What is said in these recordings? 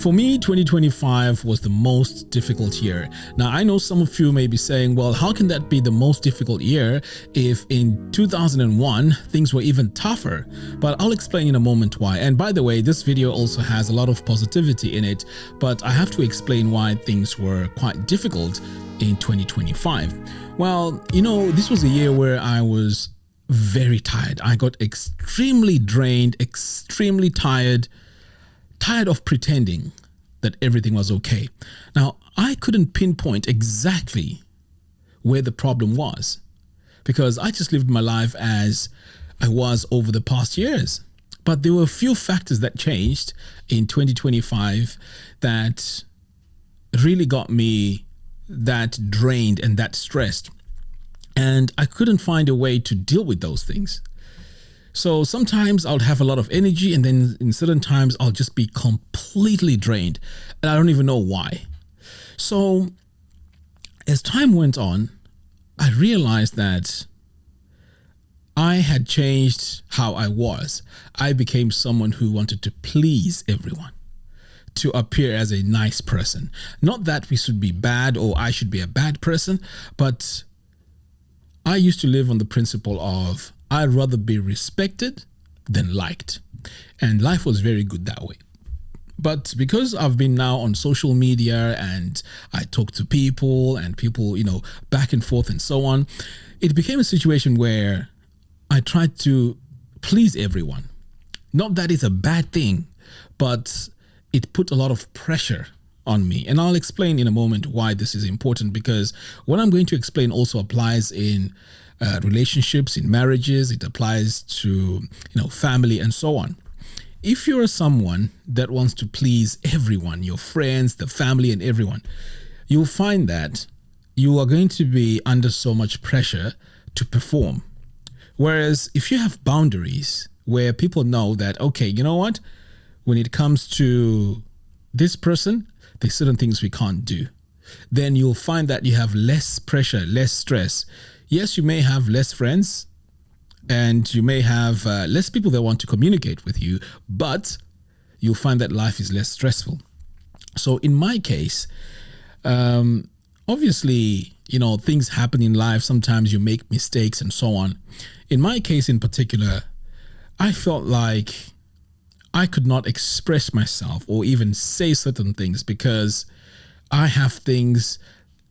For me, 2025 was the most difficult year. Now, I know some of you may be saying, well, how can that be the most difficult year if in 2001 things were even tougher? But I'll explain in a moment why. And by the way, this video also has a lot of positivity in it, but I have to explain why things were quite difficult in 2025. Well, this was a year where I was very tired. I got extremely drained, extremely tired of pretending that everything was okay. Now, I couldn't pinpoint exactly where the problem was because I just lived my life as I was over the past years. But there were a few factors that changed in 2025 that really got me that drained and that stressed. And I couldn't find a way to deal with those things. So sometimes I'll have a lot of energy, and then in certain times I'll just be completely drained and I don't even know why. So as time went on, I realized that I had changed how I was. I became someone who wanted to please everyone, to appear as a nice person. Not that we should be bad or I should be a bad person, but I used to live on the principle of I'd rather be respected than liked. And life was very good that way. But because I've been now on social media and I talk to people and people, back and forth and so on, it became a situation where I tried to please everyone. Not that it's a bad thing, but it put a lot of pressure on me. And I'll explain in a moment why this is important, because what I'm going to explain also applies in relationships, in marriages. It applies to, family and so on. If you're someone that wants to please everyone, your friends, the family and everyone, you'll find that you are going to be under so much pressure to perform. Whereas if you have boundaries where people know that, okay, you know what, when it comes to this person, there's certain things we can't do, then you'll find that you have less pressure, less stress. Yes, you may have less friends and you may have less people that want to communicate with you, but you'll find that life is less stressful. So in my case, obviously, things happen in life. Sometimes you make mistakes and so on. In my case in particular, I felt like I could not express myself or even say certain things because I have things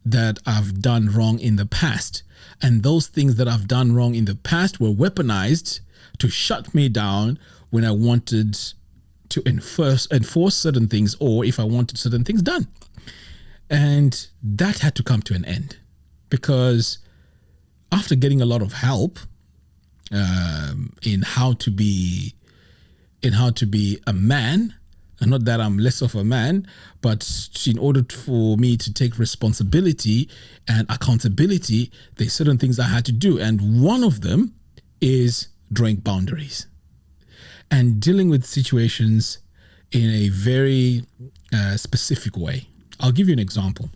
that I've done wrong in the past. And those things that I've done wrong in the past were weaponized to shut me down when I wanted to enforce certain things, or if I wanted certain things done. And that had to come to an end, because after getting a lot of help in how to be a man, and not that I'm less of a man, but in order for me to take responsibility and accountability, there's certain things I had to do. And one of them is drawing boundaries and dealing with situations in a very specific way. I'll give you an example.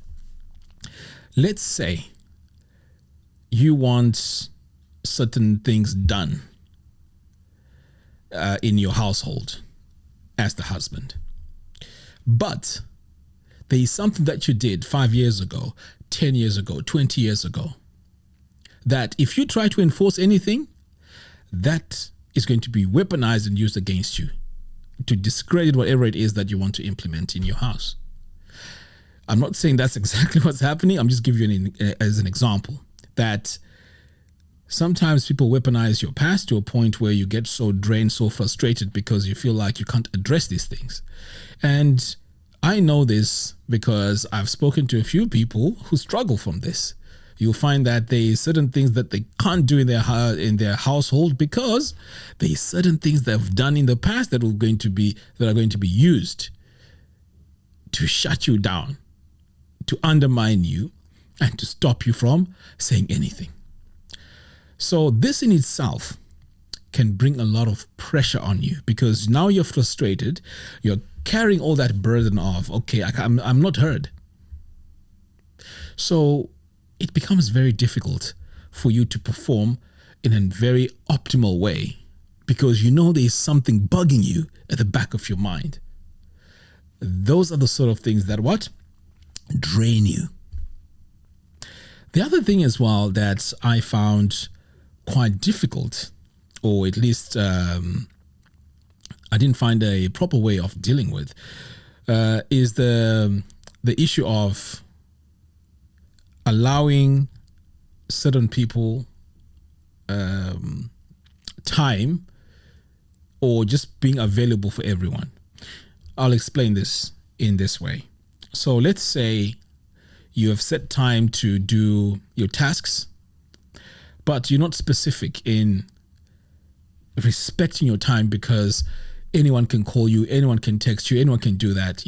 Let's say you want certain things done in your household as the husband. But there is something that you did 5 years ago, 10 years ago, 20 years ago, that if you try to enforce anything, that is going to be weaponized and used against you to discredit whatever it is that you want to implement in your house. I'm not saying that's exactly what's happening. I'm just giving you as an example that sometimes people weaponize your past to a point where you get so drained, so frustrated because you feel like you can't address these things. And I know this because I've spoken to a few people who struggle from this. You'll find that there's certain things that they can't do in their household because there's certain things they've done in the past that are going to be used to shut you down, to undermine you, and to stop you from saying anything. So this in itself can bring a lot of pressure on you because now you're frustrated. You're carrying all that burden of, okay, I'm not heard. So it becomes very difficult for you to perform in a very optimal way because there's something bugging you at the back of your mind. Those are the sort of things that what? Drain you. The other thing as well that I found quite difficult, or at least I didn't find a proper way of dealing with, is the issue of allowing certain people time, or just being available for everyone. I'll explain this in this way. So let's say you have set time to do your tasks, but you're not specific in respecting your time, because anyone can call you, anyone can text you, anyone can do that,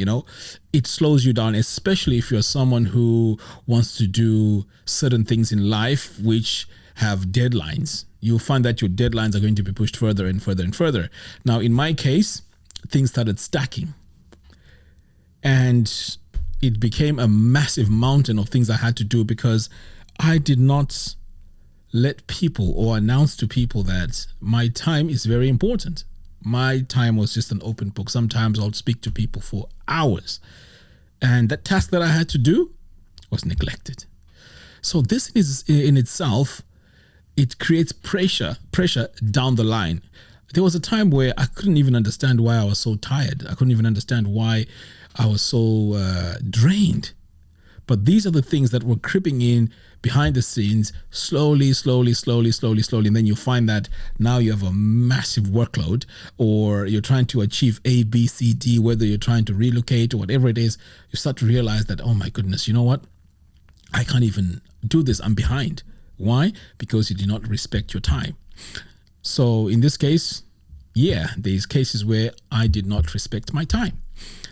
It slows you down, especially if you're someone who wants to do certain things in life which have deadlines. You'll find that your deadlines are going to be pushed further and further and further. Now, in my case, things started stacking, and it became a massive mountain of things I had to do, because I did not let people or announce to people that my time is very important. My time was just an open book. Sometimes I'll speak to people for hours, and that task that I had to do was neglected. So this is in itself, it creates pressure down the line. There was a time where I couldn't even understand why I was so tired. I couldn't even understand why I was so drained. But these are the things that were creeping in behind the scenes, slowly. And then you find that now you have a massive workload, or you're trying to achieve A, B, C, D, whether you're trying to relocate or whatever it is, you start to realize that, oh my goodness, you know what? I can't even do this. I'm behind. Why? Because you did not respect your time. So in this case, there's cases where I did not respect my time.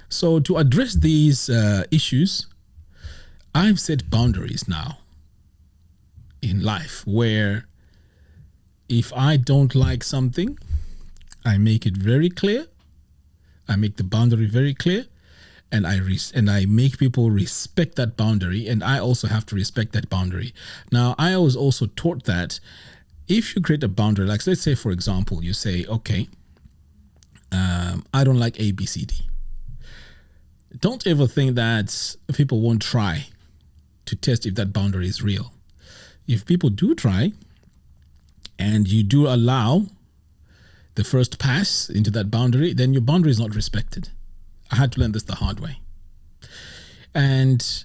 So to address these issues, I've set boundaries now in life, where if I don't like something, I make it very clear. I make the boundary very clear, and I make people respect that boundary, and I also have to respect that boundary. Now, I was also taught that if you create a boundary, like let's say, for example, you say, okay, I don't like A, B, C, D. Don't ever think that people won't try to test if that boundary is real. If people do try, and you do allow the first pass into that boundary, then your boundary is not respected. I had to learn this the hard way. And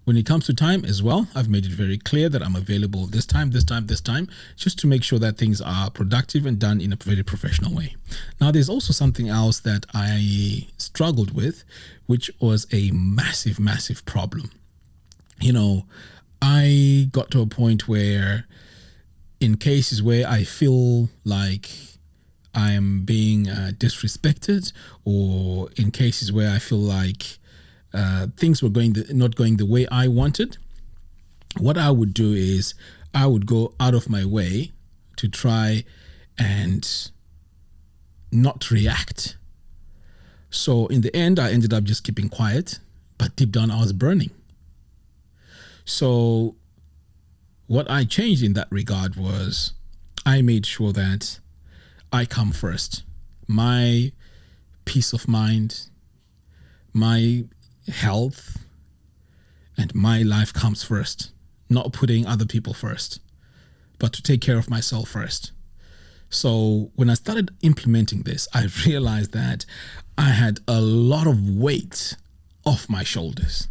when it comes to time as well, I've made it very clear that I'm available this time, just to make sure that things are productive and done in a very professional way. Now, there's also something else that I struggled with, which was a massive problem. I got to a point where, in cases where I feel like I'm being disrespected, or in cases where I feel like things were not going the way I wanted, what I would do is I would go out of my way to try and not react. So in the end, I ended up just keeping quiet, but deep down I was burning. So what I changed in that regard was I made sure that I come first. My peace of mind, my health, and my life comes first. Not putting other people first, but to take care of myself first. So when I started implementing this, I realized that I had a lot of weight off my shoulders.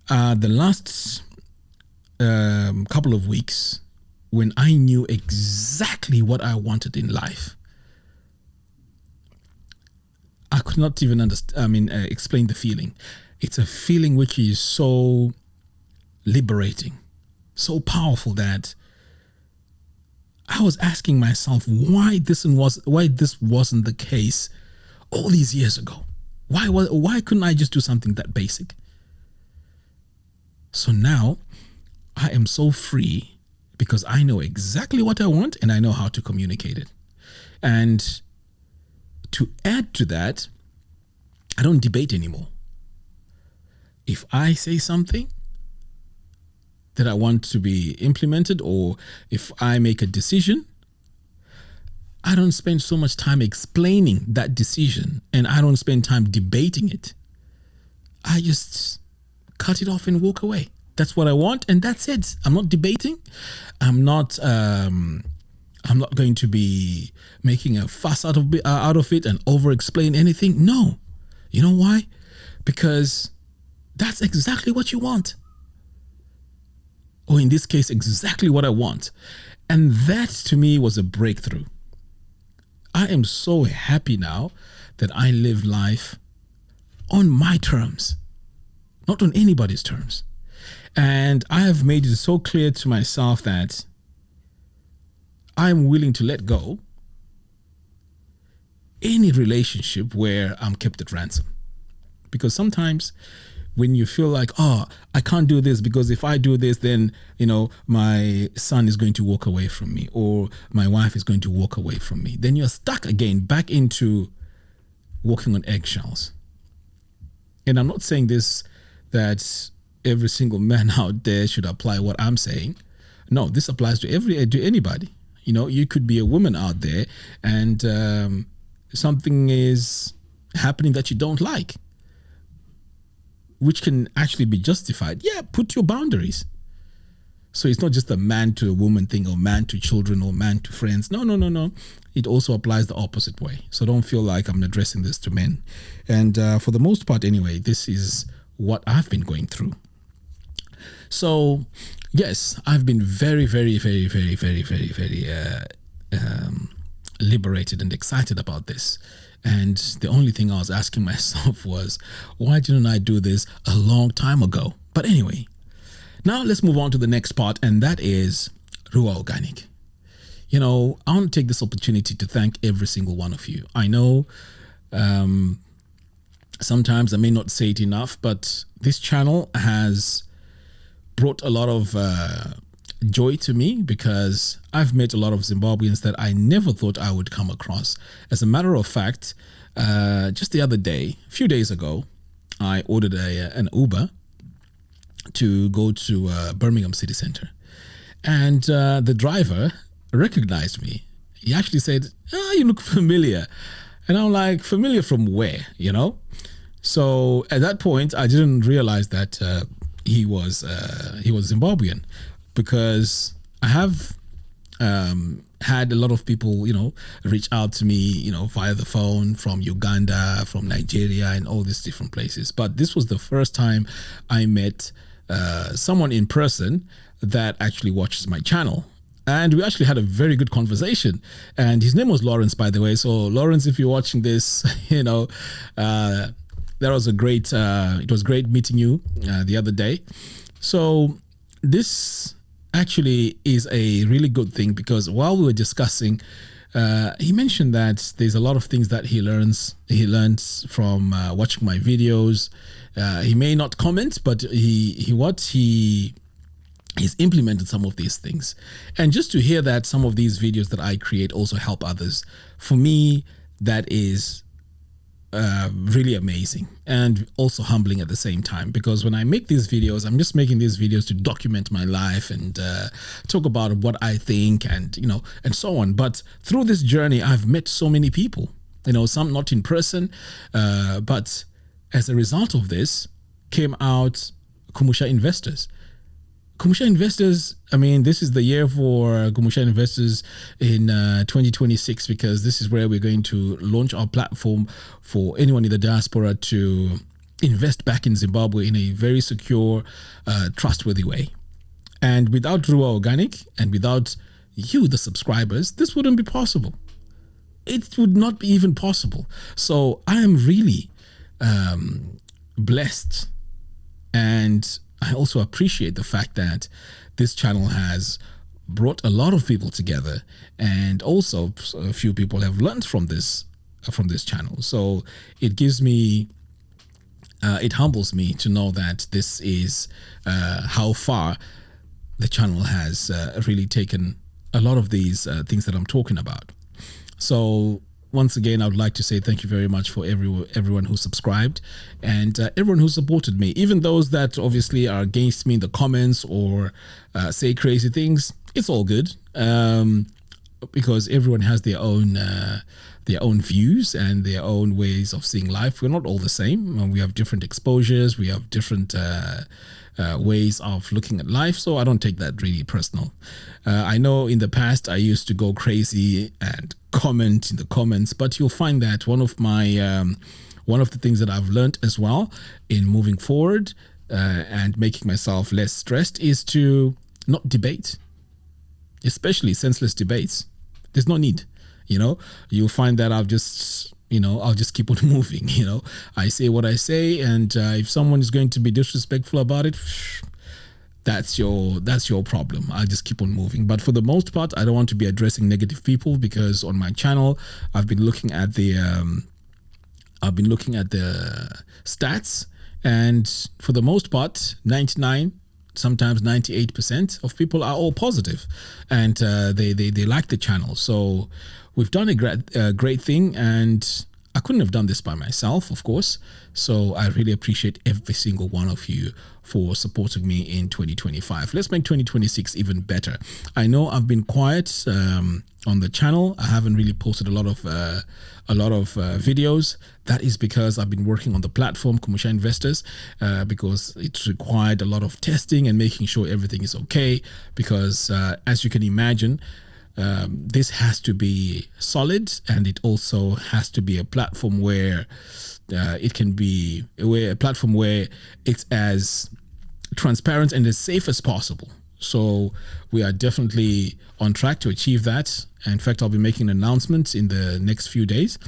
The last couple of weeks, when I knew exactly what I wanted in life, I could not even explain the feeling. It's a feeling which is so liberating, so powerful, that I was asking myself why this wasn't the case all these years ago. Why couldn't I just do something that basic? So now I am so free because I know exactly what I want and I know how to communicate it. And to add to that, I don't debate anymore. If I say something that I want to be implemented, or if I make a decision, I don't spend so much time explaining that decision, and I don't spend time debating it. I just cut it off and walk away. That's what I want, and that's it. I'm not debating. I'm not. I'm not going to be making a fuss out of it and over-explain anything. No. You know why? Because that's exactly what you want. Or in this case, exactly what I want. And that to me was a breakthrough. I am so happy now that I live life on my terms, not on anybody's terms. And I have made it so clear to myself that I'm willing to let go any relationship where I'm kept at ransom. Because sometimes when you feel like, oh, I can't do this because if I do this, then, my son is going to walk away from me or my wife is going to walk away from me, then you're stuck again back into walking on eggshells. And I'm not saying this that every single man out there should apply what I'm saying. No, this applies to anybody. You could be a woman out there and something is happening that you don't like, which can actually be justified. Yeah, put your boundaries. So it's not just a man to a woman thing or man to children or man to friends. No. It also applies the opposite way. So don't feel like I'm addressing this to men. And for the most part anyway, this is what I've been going through. So yes, I've been very, very, very, very, very, very, very liberated and excited about this. And the only thing I was asking myself was, why didn't I do this a long time ago? But anyway, now let's move on to the next part, and that is Ruwa Organic. I want to take this opportunity to thank every single one of you. I know sometimes I may not say it enough, but this channel has brought a lot of joy to me because I've met a lot of Zimbabweans that I never thought I would come across. As a matter of fact, just the other day, a few days ago, I ordered an Uber to go to Birmingham City Center. And the driver recognized me. He actually said, you look familiar. And I'm like, familiar from where, So at that point, I didn't realize that he was Zimbabwean, because I have had a lot of people, reach out to me, via the phone from Uganda, from Nigeria, and all these different places. But this was the first time I met someone in person that actually watches my channel. And we actually had a very good conversation. And his name was Lawrence, by the way. So Lawrence, if you're watching this, that was it was great meeting you the other day. So this actually is a really good thing, because while we were discussing, he mentioned that there's a lot of things that he learns from watching my videos. He may not comment, but he's implemented some of these things. And just to hear that some of these videos that I create also help others, for me, that is really amazing and also humbling at the same time, because when I make these videos, I'm just making these videos to document my life and talk about what I think and and so on. But through this journey, I've met so many people, some not in person, but as a result of this came out Kumusha Investors. Kumusha Investors, this is the year for Kumusha Investors in 2026, because this is where we're going to launch our platform for anyone in the diaspora to invest back in Zimbabwe in a very secure, trustworthy way. And without Ruwa Organic and without you, the subscribers, this wouldn't be possible. It would not be even possible. So I am really blessed, and I also appreciate the fact that this channel has brought a lot of people together, and also a few people have learned from this channel. So it gives me, it humbles me to know that this is how far the channel has really taken a lot of these things that I'm talking about. So once again, I would like to say thank you very much for everyone who subscribed and everyone who supported me. Even those that obviously are against me in the comments or say crazy things, it's all good. because everyone has their own views and their own ways of seeing life. We're not all the same. We have different exposures. We have different ways of looking at life. So I don't take that really personal. I know in the past I used to go crazy and comment in the comments, but you'll find that one of the things that I've learned as well in moving forward and making myself less stressed is to not debate, especially senseless debates. There's no need. You'll find that I'll just keep on moving. I say what I say, and if someone is going to be disrespectful about it, that's your problem. I'll just keep on moving. But for the most part, I don't want to be addressing negative people, because on my channel, I've been looking at the stats, and for the most part, 99, sometimes 98% of people are all positive, and they like the channel. So we've done a great thing, and I couldn't have done this by myself, of course. So I really appreciate every single one of you for supporting me in 2025. Let's make 2026 even better. I know I've been quiet on the channel. I haven't really posted a lot of videos. That is because I've been working on the platform, Commercial Investors, because it's required a lot of testing and making sure everything is okay. Because as you can imagine, this has to be solid, and it also has to be a platform where where it's as transparent and as safe as possible. So we are definitely on track to achieve that. In fact, I'll be making an announcement in the next few days,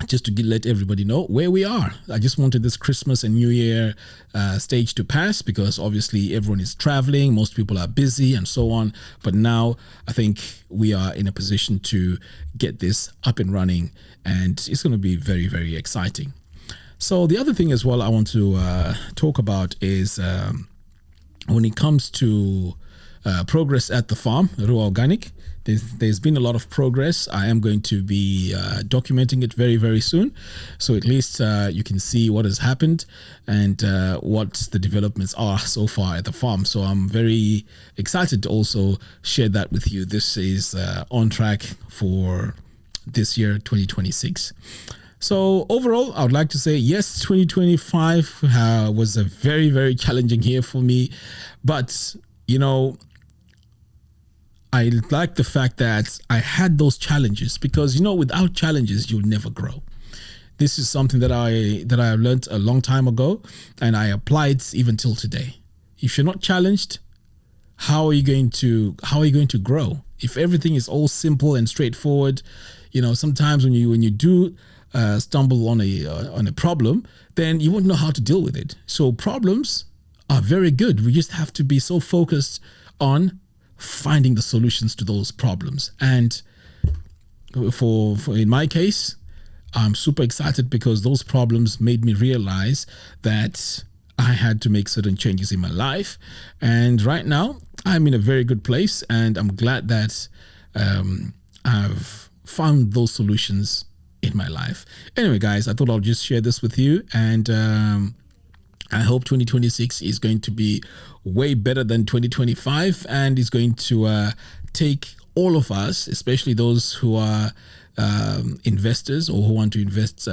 just to let everybody know where we are. I just wanted this Christmas and New Year stage to pass, because obviously everyone is traveling, most people are busy and so on. But now I think we are in a position to get this up and running, and it's going to be very, very exciting. So the other thing as well I want to talk about is when it comes to progress at the farm, Ruwa Organic. There's been a lot of progress. I am going to be documenting it very, very soon. So at least you can see what has happened and what the developments are so far at the farm. So I'm very excited to also share that with you. This is on track for this year, 2026. So overall, I would like to say, yes, 2025 was a very, very challenging year for me. But, I like the fact that I had those challenges, because, without challenges, you'll never grow. This is something that I learned a long time ago, and I apply it even till today. If you're not challenged, how are you going to grow? If everything is all simple and straightforward, sometimes when you do stumble on a problem, then you won't know how to deal with it. So problems are very good. We just have to be so focused on finding the solutions to those problems. And for in my case, I'm super excited, because those problems made me realize that I had to make certain changes in my life. And right now I'm in a very good place, and I'm glad that I've found those solutions in my life. Anyway, guys, I thought I'll just share this with you, and I hope 2026 is going to be way better than 2025, and is going to take all of us, especially those who are investors or who want to invest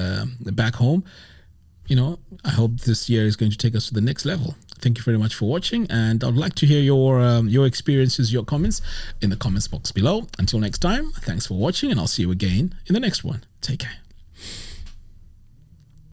back home. I hope this year is going to take us to the next level. Thank you very much for watching, and I'd like to hear your experiences, your comments in the comments box below. Until next time, thanks for watching, and I'll see you again in the next one. Take care.